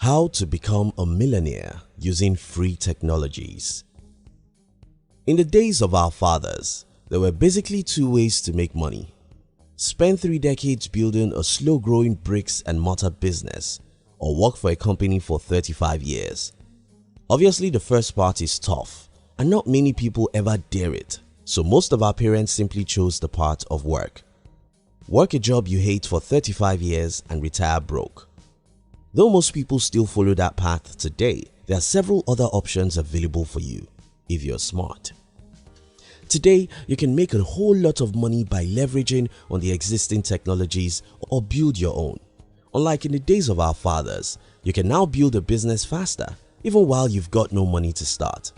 How to become a millionaire using free technologies. In the days of our fathers, there were basically two ways to make money. Spend 3 decades building a slow-growing bricks and mortar business, or work for a company for 35 years. Obviously, the first part is tough, and not many people ever dare it, so most of our parents simply chose the part of work. Work a job you hate for 35 years and retire broke. Though most people still follow that path today, there are several other options available for you if you're smart. Today, you can make a whole lot of money by leveraging on the existing technologies or build your own. Unlike in the days of our fathers, you can now build a business faster even while you've got no money to start.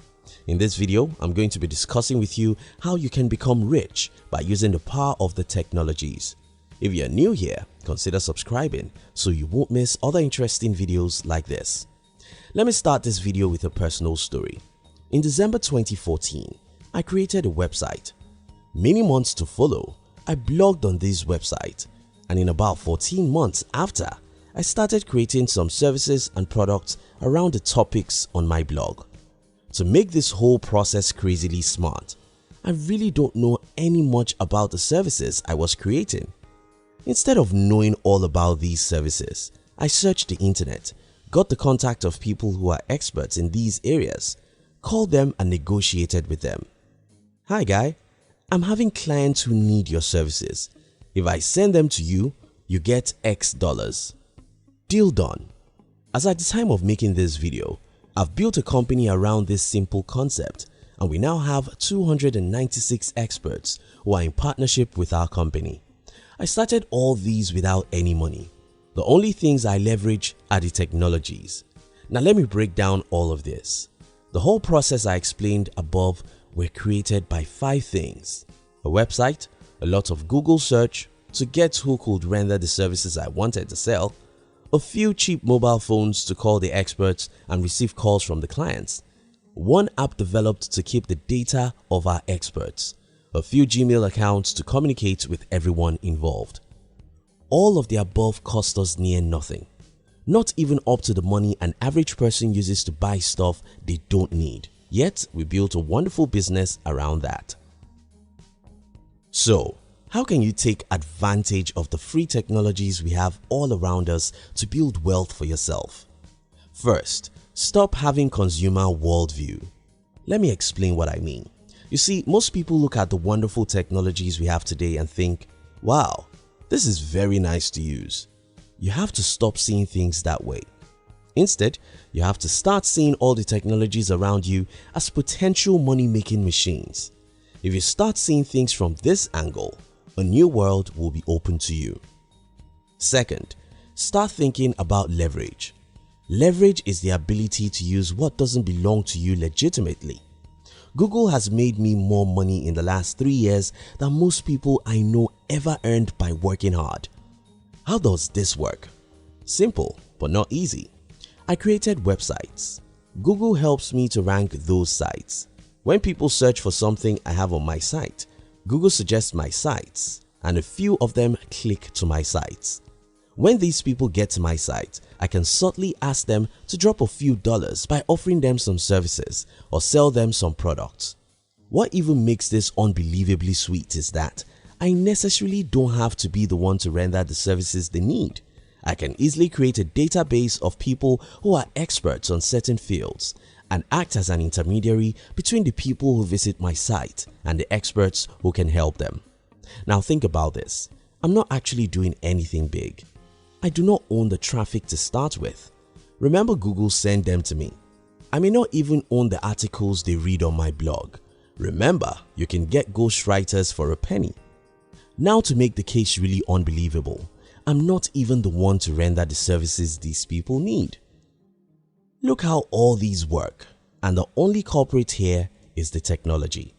In this video, I'm going to be discussing with you how you can become rich by using the power of the technologies. If you're new here, consider subscribing so you won't miss other interesting videos like this. Let me start this video with a personal story. In December 2014, I created a website. Many months to follow, I blogged on this website, and in about 14 months after, I started creating some services and products around the topics on my blog. To make this whole process crazily smart, I really don't know any much about the services I was creating. Instead of knowing all about these services, I searched the internet, got the contact of people who are experts in these areas, called them and negotiated with them. Hi guy, I'm having clients who need your services. If I send them to you, you get X dollars. Deal done. As at the time of making this video, I've built a company around this simple concept, and we now have 296 experts who are in partnership with our company. I started all these without any money. The only things I leverage are the technologies. Now let me break down all of this. The whole process I explained above were created by 5 things: a website, a lot of Google search to get who could render the services I wanted to sell, a few cheap mobile phones to call the experts and receive calls from the clients, one app developed to keep the data of our experts, a few Gmail accounts to communicate with everyone involved. All of the above cost us near nothing, not even up to the money an average person uses to buy stuff they don't need. Yet we built a wonderful business around that. So, how can you take advantage of the free technologies we have all around us to build wealth for yourself? First, stop having consumer worldview. Let me explain what I mean. You see, most people look at the wonderful technologies we have today and think, wow, this is very nice to use. You have to stop seeing things that way. Instead, you have to start seeing all the technologies around you as potential money-making machines. If you start seeing things from this angle, a new world will be open to you. Second, start thinking about leverage. Leverage is the ability to use what doesn't belong to you legitimately. Google has made me more money in the last 3 years than most people I know ever earned by working hard. How does this work? Simple, but not easy. I created websites. Google helps me to rank those sites. When people search for something I have on my site, Google suggests my sites, and a few of them click to my sites. When these people get to my site, I can subtly ask them to drop a few dollars by offering them some services or sell them some products. What even makes this unbelievably sweet is that I necessarily don't have to be the one to render the services they need. I can easily create a database of people who are experts on certain fields and act as an intermediary between the people who visit my site and the experts who can help them. Now think about this. I'm not actually doing anything big. I do not own the traffic to start with. Remember, Google sent them to me. I may not even own the articles they read on my blog. Remember, you can get ghostwriters for a penny. Now to make the case really unbelievable, I'm not even the one to render the services these people need. Look how all these work, and the only culprit here is the technology.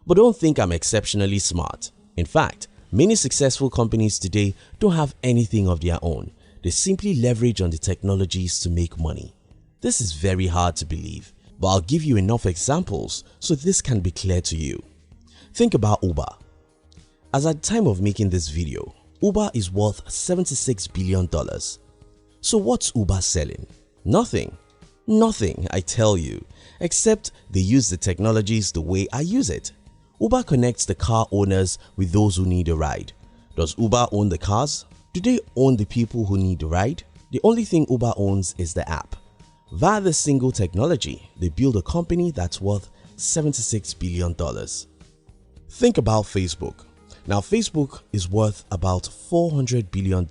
But don't think I'm exceptionally smart. In fact, many successful companies today don't have anything of their own. They simply leverage on the technologies to make money. This is very hard to believe, but I'll give you enough examples so this can be clear to you. Think about Uber. As at the time of making this video, Uber is worth $76 billion. So what's Uber selling? Nothing. Nothing, I tell you, except they use the technologies the way I use it. Uber connects the car owners with those who need a ride. Does Uber own the cars? Do they own the people who need a ride? The only thing Uber owns is the app. Via this single technology, they build a company that's worth $76 billion. Think about Facebook. Now Facebook is worth about $400 billion.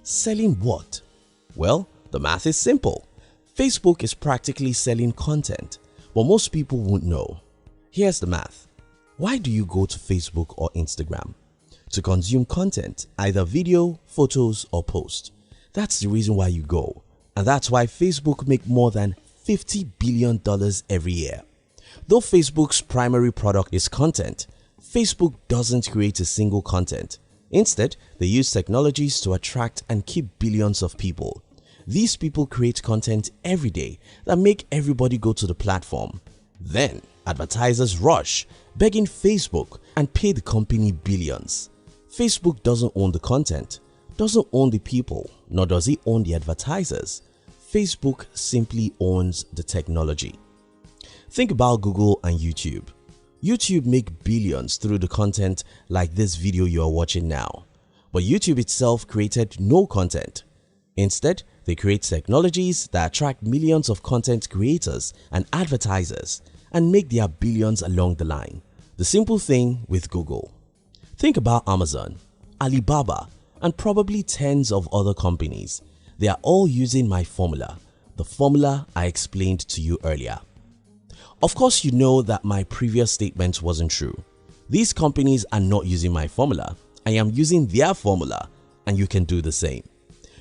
Selling what? Well, the math is simple. Facebook is practically selling content, but most people won't know. Here's the math. Why do you go to Facebook or Instagram? To consume content, either video, photos or post. That's the reason why you go, and that's why Facebook make more than $50 billion every year. Though Facebook's primary product is content, Facebook doesn't create a single content. Instead, they use technologies to attract and keep billions of people. These people create content every day that make everybody go to the platform. Then, advertisers rush, begging Facebook and pay the company billions. Facebook doesn't own the content, doesn't own the people, nor does it own the advertisers. Facebook simply owns the technology. Think about Google and YouTube. YouTube make billions through the content like this video you are watching now. But YouTube itself created no content. Instead, they create technologies that attract millions of content creators and advertisers and make their billions along the line. The simple thing with Google. Think about Amazon, Alibaba, and probably tens of other companies. They are all using my formula, the formula I explained to you earlier. Of course, you know that my previous statement wasn't true. These companies are not using my formula. I am using their formula, and you can do the same.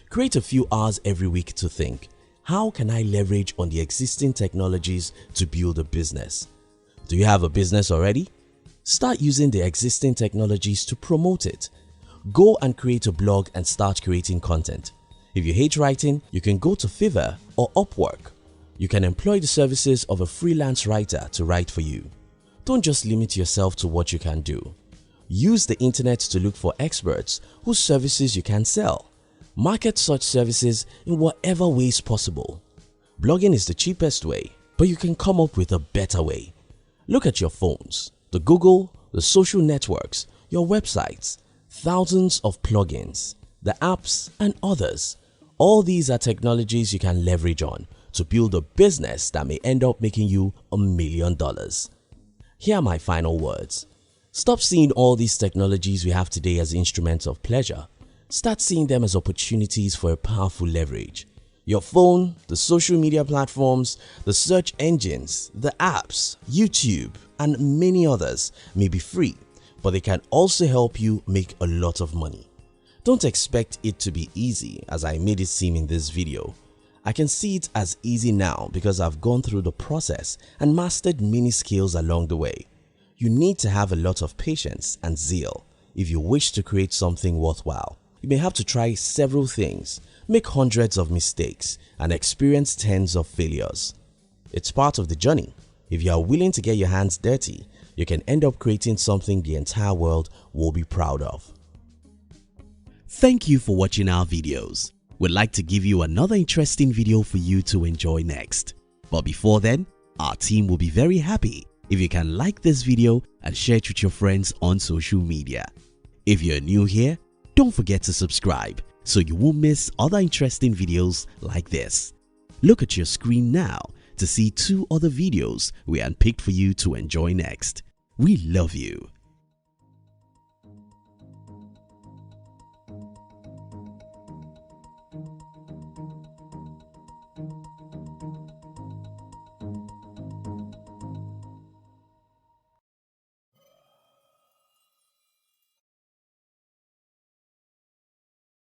Create a few hours every week to think, how can I leverage on the existing technologies to build a business? Do you have a business already? Start using the existing technologies to promote it. Go and create a blog and start creating content. If you hate writing, you can go to Fiverr or Upwork. You can employ the services of a freelance writer to write for you. Don't just limit yourself to what you can do. Use the internet to look for experts whose services you can sell. Market such services in whatever ways possible. Blogging is the cheapest way, but you can come up with a better way. Look at your phones, the Google, the social networks, your websites, thousands of plugins, the apps and others. All these are technologies you can leverage on to build a business that may end up making you $1 million. Here are my final words. Stop seeing all these technologies we have today as instruments of pleasure. Start seeing them as opportunities for a powerful leverage. Your phone, the social media platforms, the search engines, the apps, YouTube, and many others may be free, but they can also help you make a lot of money. Don't expect it to be easy as I made it seem in this video. I can see it as easy now because I've gone through the process and mastered many skills along the way. You need to have a lot of patience and zeal if you wish to create something worthwhile. You may have to try several things, make hundreds of mistakes, and experience tens of failures. It's part of the journey. If you are willing to get your hands dirty, you can end up creating something the entire world will be proud of. Thank you for watching our videos. We'd like to give you another interesting video for you to enjoy next. But before then, our team will be very happy if you can like this video and share it with your friends on social media. If you're new here, don't forget to subscribe so you won't miss other interesting videos like this. Look at your screen now to see 2 other videos we handpicked for you to enjoy next. We love you.